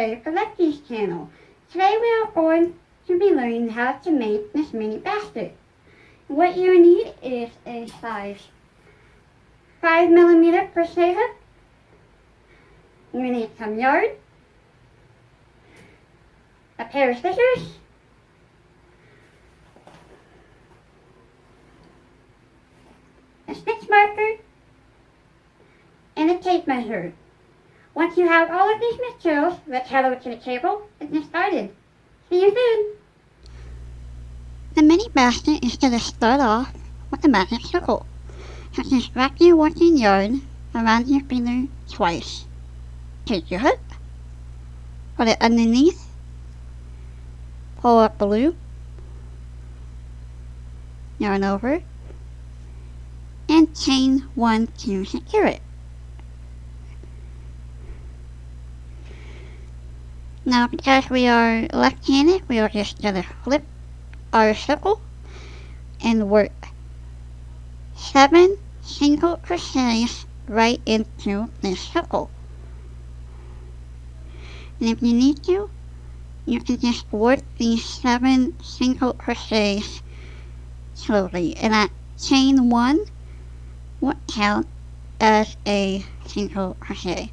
Crochet for Lefty's channel. Today we are going to be learning how to make this mini basket. What you need is a size 5mm crochet hook. You need some yarn, a pair of scissors, a stitch marker, and a tape measure. Once you have all of these materials, let's head over to the table and get started. See you soon! The mini basket is going to start off with a magic circle. So just wrap your working yarn around your finger twice. Take your hook, put it underneath, pull up the loop, yarn over, and chain one to secure it. Now because we are left-handed, we are just going to flip our circle and work 7 single crochets right into this circle. And if you need to, you can just work these 7 single crochets slowly, and that chain 1 will count as a single crochet.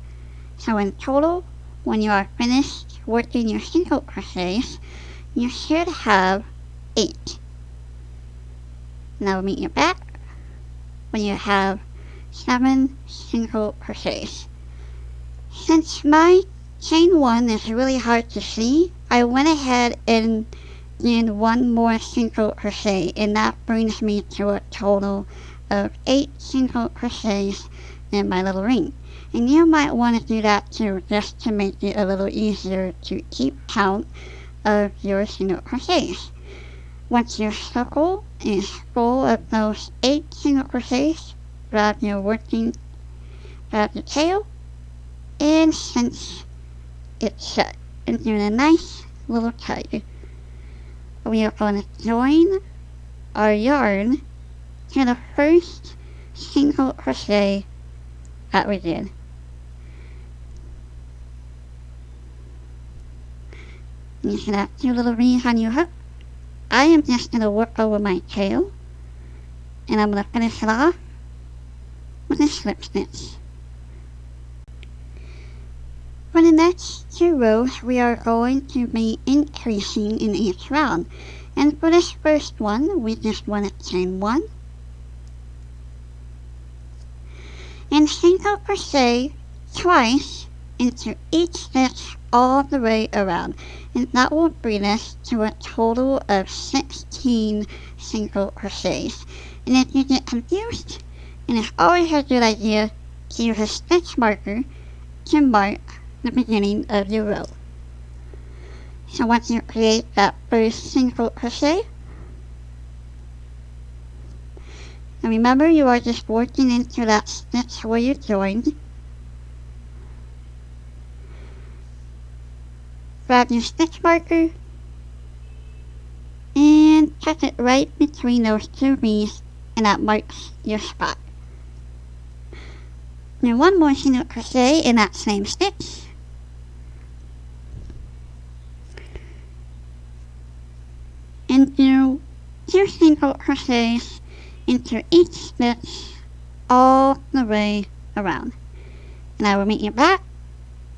So in total, when you are finished working your single crochets, you should have 8. Now we'll meet you back when you have 7 single crochets. Since my chain 1 is really hard to see, I went ahead and did 1 more single crochet, and that brings me to a total of 8 single crochets in my little ring. And you might want to do that too, just to make it a little easier to keep count of your single crochets. Once your circle is full of those 8 single crochets, grab your tail and cinch it shut into a nice little tie. We are going to join our yarn to the first single crochet that we did. You should have 2 little rings on your hook. I am just going to work over my tail, and I'm going to finish it off with a slip stitch. For the next 2 rows, we are going to be increasing in each round. And for this first one, we just want to chain 1 and single crochet twice into each stitch all the way around, and that will bring us to a total of 16 single crochets. And if you get confused, and it's always a good idea to use a stitch marker to mark the beginning of your row. So once you create that first single crochet, and remember you are just working into that stitch where you joined, grab your stitch marker and tuck it right between those 2 V's, and that marks your spot. Now 1 more single crochet in that same stitch, and do 2 single crochets into each stitch all the way around. And I will meet you back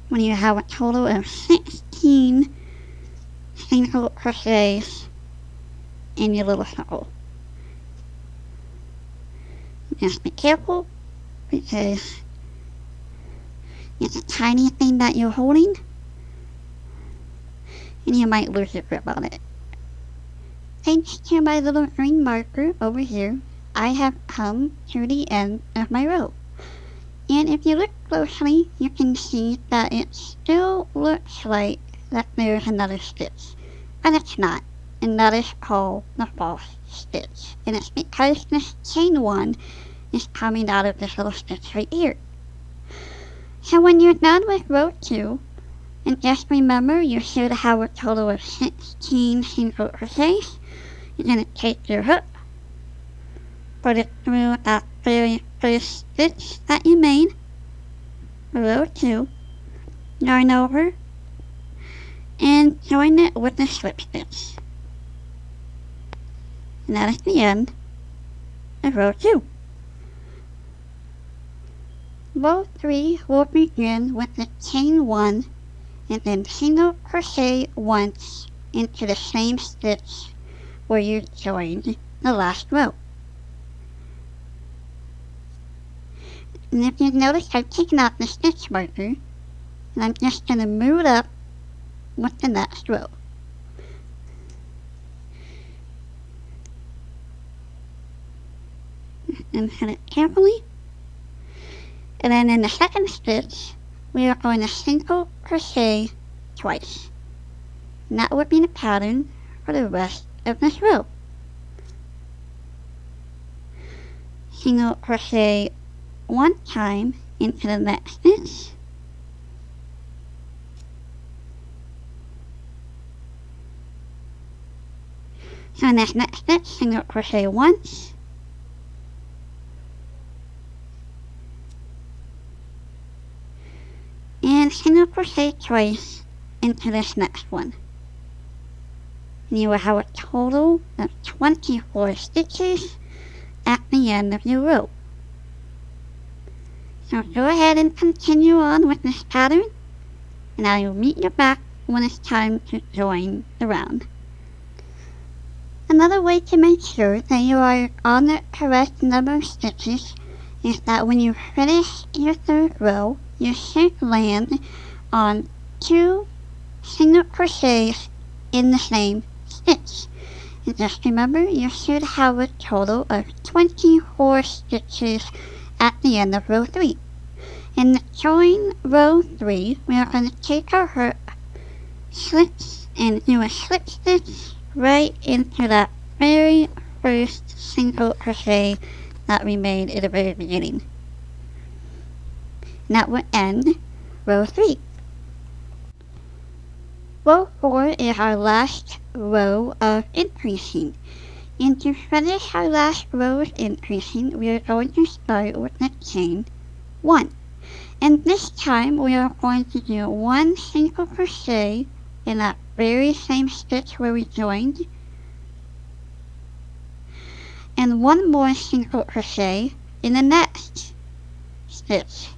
when you have a total of 16 single crochets in your little circle. Just be careful, because it's a tiny thing that you're holding, and you might lose your grip on it. Thanks to my little green marker over here, I have come to the end of my row. And if you look closely, you can see that it still looks like that there's another stitch, but it's not, and that is called the false stitch. And it's because this chain 1 is coming out of this little stitch right here. So when you're done with row 2, and just remember you should have a total of 16 single crochets, you're going to take your hook, put it through that very first stitch that you made, row 2, yarn over, and join it with the slip stitch. And that is the end of row 2. Row 3 will begin with the chain 1 and then single crochet once into the same stitch where you joined the last row. And if you notice, I've taken out the stitch marker and I'm just going to move it up with the next row. And set it carefully. And then in the second stitch, we are going to single crochet twice. And that would be the pattern for the rest of this row. Single crochet one time into the next stitch. So in this next stitch, single crochet once. And single crochet twice into this next one. And you will have a total of 24 stitches at the end of your row. So go ahead and continue on with this pattern, and I will meet you back when it's time to join the round. Another way to make sure that you are on the correct number of stitches is that when you finish your third row, you should land on 2 single crochets in the same stitch. And just remember, you should have a total of 24 stitches at the end of row 3. In join row 3, we are going to take our hook, slips, and do a slip stitch right into that very first single crochet that we made at the very beginning. And that will end row 3. Row 4 is our last row of increasing. And to finish our last row of increasing, we are going to start with the chain 1. And this time we are going to do 1 single crochet in that very same stitch where we joined, and 1 more single crochet in the next stitch.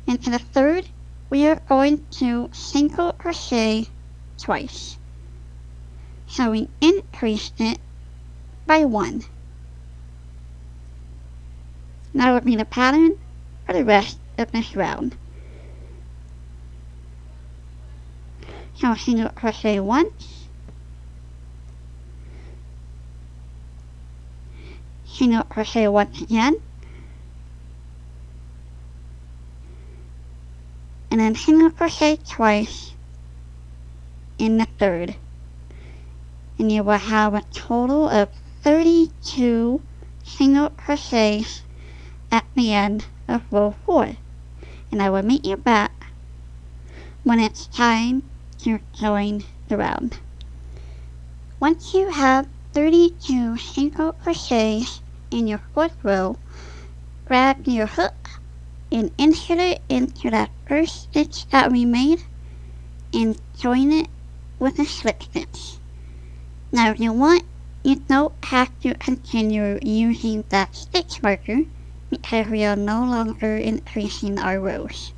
And to the third, we are going to single crochet twice. So we increased it by 1. That would be the pattern for the rest of this round. So single crochet once, single crochet once again, and then single crochet twice in the third. And you will have a total of 32 single crochets at the end of row 4. And I will meet you back when it's time to join the round. Once you have 32 single crochets in your 4th row, grab your hook and insert it into that first stitch that we made and join it with a slip stitch. Now if you want, you don't have to continue using that stitch marker because we are no longer increasing our rows.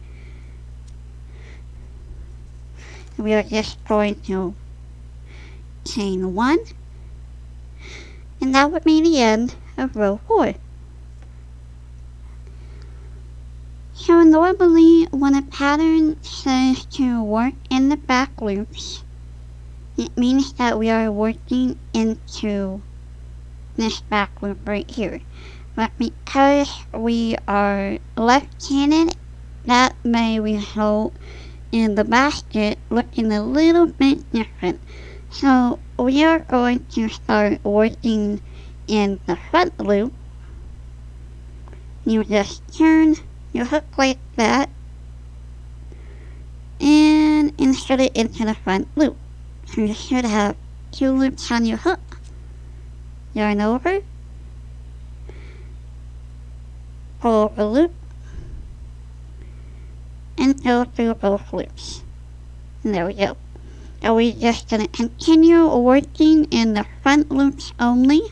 We are just going to chain 1, and that would be the end of row 4. So normally when a pattern says to work in the back loops, it means that we are working into this back loop right here. But because we are left-handed, that may result in the basket looking a little bit different. So we are going to start working in the front loop. You just turn your hook like that and insert it into the front loop. So you should have 2 loops on your hook. Yarn over, pull over loop, and go through both loops. And there we go. So we're just going to continue working in the front loops only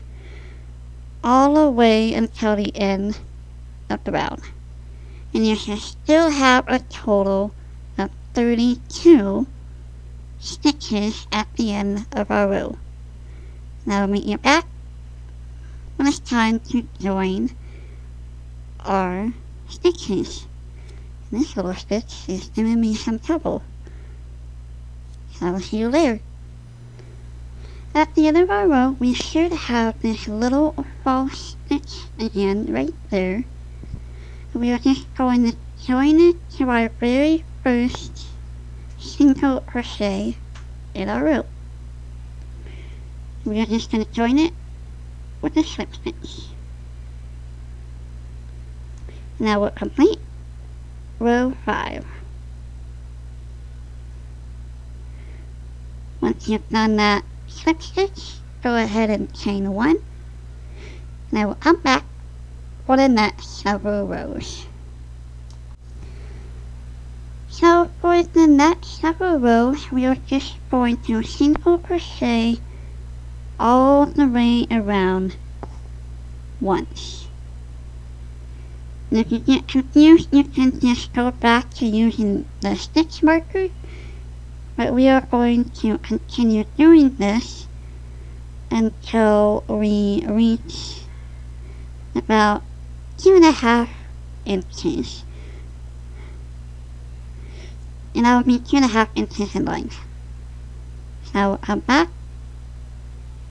all the way until the end of the round. And you should still have a total of 32 stitches at the end of our row. Now we'll meet you back when it's time to join our stitches. And this little stitch is giving me some trouble. So I'll see you there. At the end of our row, we should have this little false stitch again right there. We are just going to join it to our very first single crochet in our row. We are just going to join it with a slip stitch. Now we'll complete row 5. Once you've done that slip stitch, go ahead and chain 1. And I will come back for the next several rows. So for the next several rows, we are just going to single crochet all the way around once. And if you get confused, you can just go back to using the stitch marker, but we are going to continue doing this until we reach about 2.5 inches. And that will be 2.5 inches in length. So come back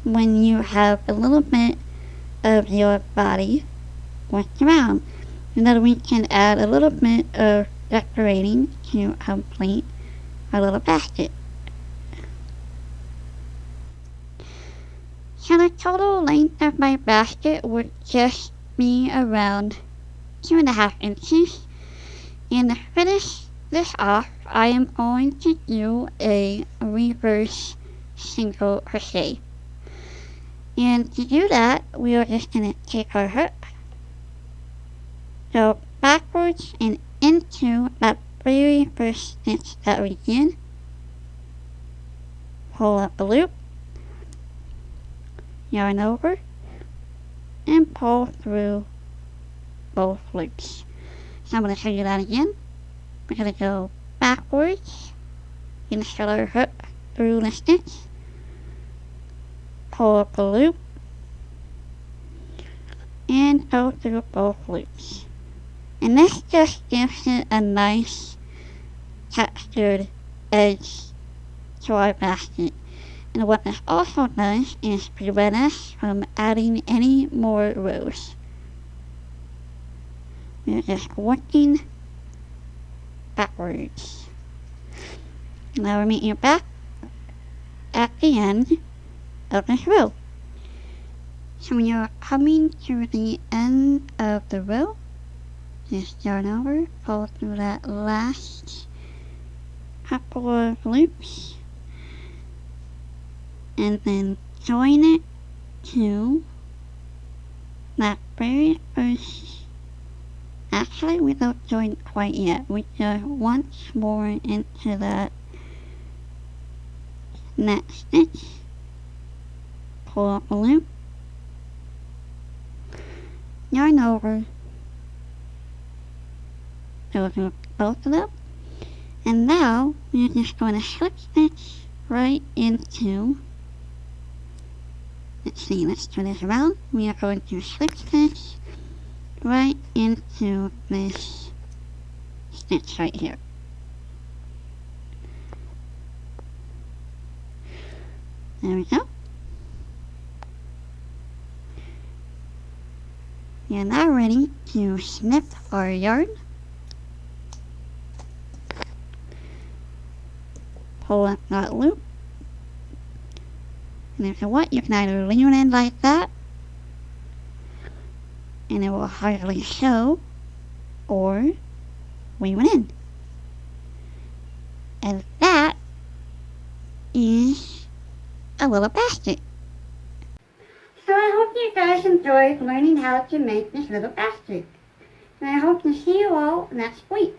when you have a little bit of your body worked around. And then we can add a little bit of decorating to complete our little basket. So the total length of my basket would just be around 2.5 inches. And to finish this off, I am going to do a reverse single crochet. And to do that, we are just going to take our hook, go backwards and into that very first stitch that we did, pull up the loop, yarn over, and pull through both loops. So I'm going to show you that again. We're going to go backwards, insert our hook through the stitch, pull up the loop, and go through both loops. And this just gives it a nice textured edge to our basket. And what this also does is prevent us from adding any more rows. We're just working backwards. Now we'll meet you back at the end of this row. So when you're coming to the end of the row, just yarn over, pull through that last couple of loops, and then join it to that very first. Actually, we don't join quite yet. We go once more into that next stitch, pull up a loop, yarn over, go through both of them, and now we're just going to slip stitch right into, let's turn this around, we are going to slip stitch right into this stitch right here. There we go. We are now ready to snip our yarn. Pull up that loop. And if you want, you can either leave it in like that, and it will hardly show, or weave it in. And that is a little basket. So I hope you guys enjoyed learning how to make this little basket. And I hope to see you all next week.